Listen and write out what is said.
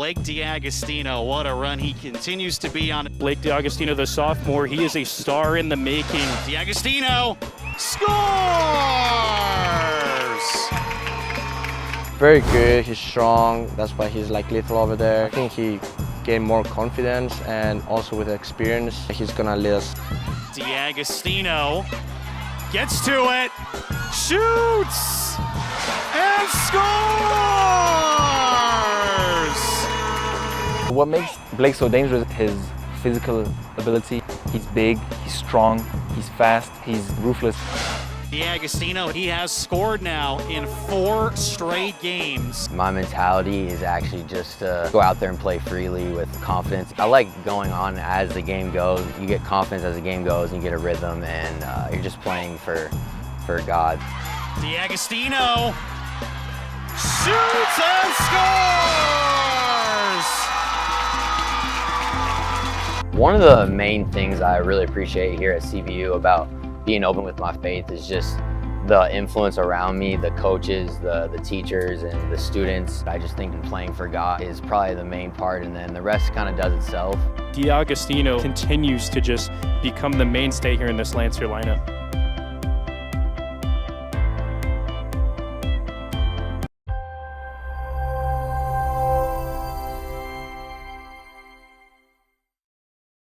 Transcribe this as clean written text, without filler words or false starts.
Blake DeAgostino, what a run he continues to be on. Blake DeAgostino, the sophomore, he is a star in the making. DeAgostino scores! Very good, he's strong, that's why he's like lethal over there. I think he gained more confidence, and also with experience, he's gonna lead us. DeAgostino gets to it, shoots, and scores! What makes Blake so dangerous is his physical ability. He's big, he's strong, he's fast, he's ruthless. DeAgostino, he has scored now in 4 straight games. My mentality is actually just to go out there and play freely with confidence. I like going on as the game goes. You get confidence as the game goes, and you get a rhythm, and you're just playing for God. DeAgostino shoots and scores! One of the main things I really appreciate here at CVU about being open with my faith is just the influence around me, the coaches, the teachers, and the students. I just think playing for God is probably the main part, and then the rest kind of does itself. DeAgostino continues to just become the mainstay here in this Lancer lineup.